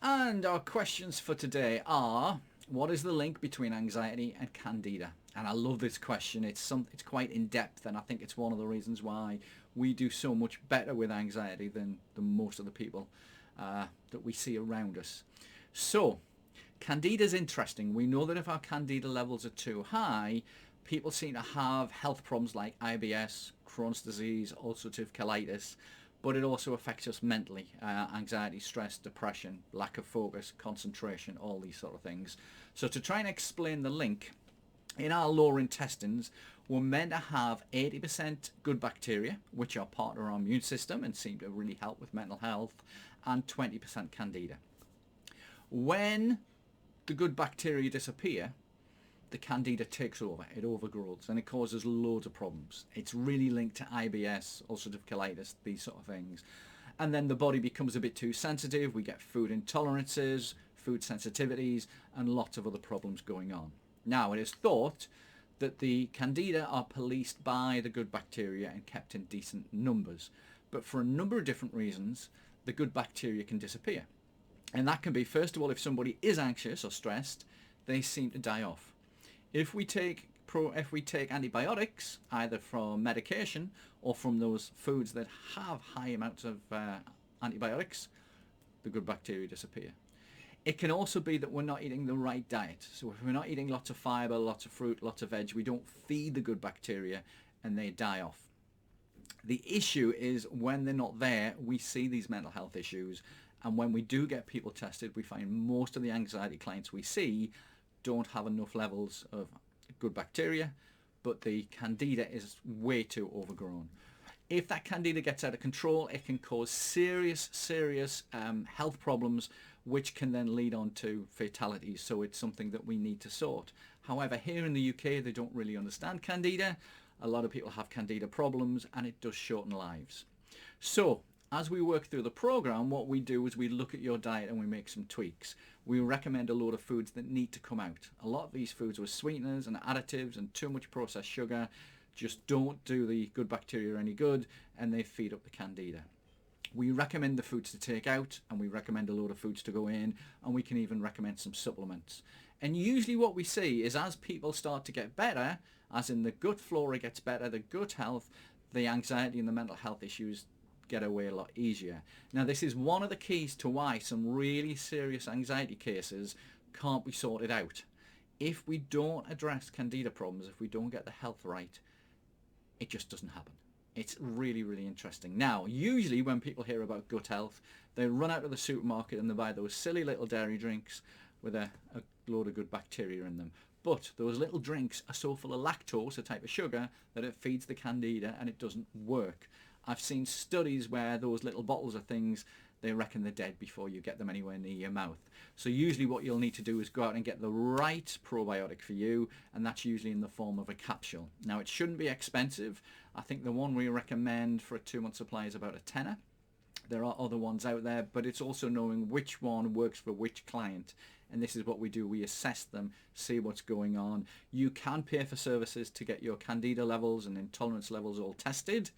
And our questions for today are, what is the link between anxiety and candida? And I love this question. It's quite in depth, and I think it's one of the reasons why we do so much better with anxiety than most of the people that we see around us. So, candida is interesting. We know that if our candida levels are too high, people seem to have health problems like IBS, Crohn's disease, ulcerative colitis, but it also affects us mentally. Anxiety, stress, depression, lack of focus, concentration, all these sort of things. So to try and explain the link, in our lower intestines, we're meant to have 80% good bacteria, which are part of our immune system and seem to really help with mental health, and 20% candida. When the good bacteria disappear, the candida takes over, it overgrows, and it causes loads of problems. It's really linked to IBS, ulcerative colitis, these sort of things. And then the body becomes a bit too sensitive, we get food intolerances, food sensitivities, and lots of other problems going on. Now, it is thought that the candida are policed by the good bacteria and kept in decent numbers. But for a number of different reasons, the good bacteria can disappear. And that can be, first of all, if somebody is anxious or stressed, they seem to die off. If we take antibiotics, either from medication or from those foods that have high amounts of antibiotics, the good bacteria disappear. It can also be that we're not eating the right diet. So if we're not eating lots of fiber, lots of fruit, lots of veg, we don't feed the good bacteria and they die off. The issue is when they're not there, we see these mental health issues. And when we do get people tested, we find most of the anxiety clients we see don't have enough levels of good bacteria, but the candida is way too overgrown. If that candida gets out of control, it can cause serious health problems, which can then lead on to fatalities. So it's something that we need to sort. However, here in the UK, they don't really understand candida. A lot of people have candida problems, and it does shorten lives. So as we work through the program, what we do is we look at your diet and we make some tweaks. We recommend a load of foods that need to come out. A lot of these foods with sweeteners and additives and too much processed sugar just don't do the good bacteria any good, and they feed up the candida. We recommend the foods to take out, and we recommend a load of foods to go in, and we can even recommend some supplements. And usually what we see is as people start to get better, as in the gut flora gets better, the gut health, the anxiety and the mental health issues get away a lot easier. Now, this is one of the keys to why some really serious anxiety cases can't be sorted out. If we don't address candida problems, if we don't get the health right, it just doesn't happen. It's really, really interesting. Now, usually when people hear about gut health, they run out of the supermarket and they buy those silly little dairy drinks with a load of good bacteria in them. But those little drinks are so full of lactose, a type of sugar, that it feeds the candida and it doesn't work. I've seen studies where those little bottles of things, they reckon they're dead before you get them anywhere near your mouth. So usually what you'll need to do is go out and get the right probiotic for you, and that's usually in the form of a capsule. Now, it shouldn't be expensive. I think the one we recommend for a 2-month supply is about a tenner. There are other ones out there, but it's also knowing which one works for which client. And this is what we do. We assess them, see what's going on. You can pay for services to get your candida levels and intolerance levels all tested.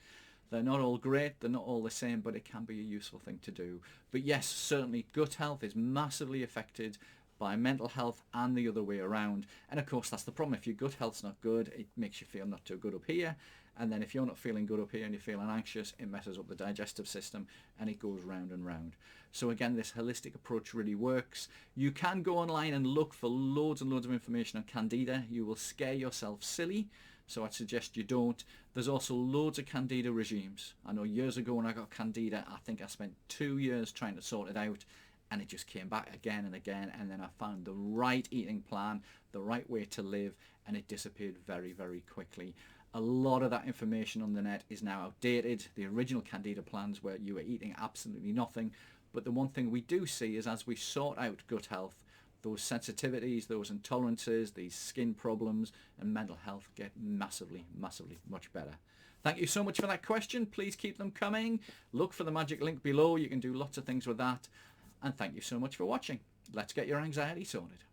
They're not all great, they're not all the same, but it can be a useful thing to do. But yes, certainly gut health is massively affected by mental health and the other way around. And of course, that's the problem. If your gut health's not good, it makes you feel not too good up here. And then if you're not feeling good up here and you're feeling anxious, it messes up the digestive system and it goes round and round. So again, this holistic approach really works. You can go online and look for loads and loads of information on candida. You will scare yourself silly. So I'd suggest you don't. There's also loads of candida regimes. I know years ago when I got candida, I think I spent 2 years trying to sort it out, and it just came back again and again, and then I found the right eating plan, the right way to live, and it disappeared very, very quickly. A lot of that information on the net is now outdated. The original candida plans where you were eating absolutely nothing. But the one thing we do see is as we sort out gut health, those sensitivities, those intolerances, these skin problems and mental health get massively, massively much better. Thank you so much for that question. Please keep them coming. Look for the magic link below. You can do lots of things with that. And thank you so much for watching. Let's get your anxiety sorted.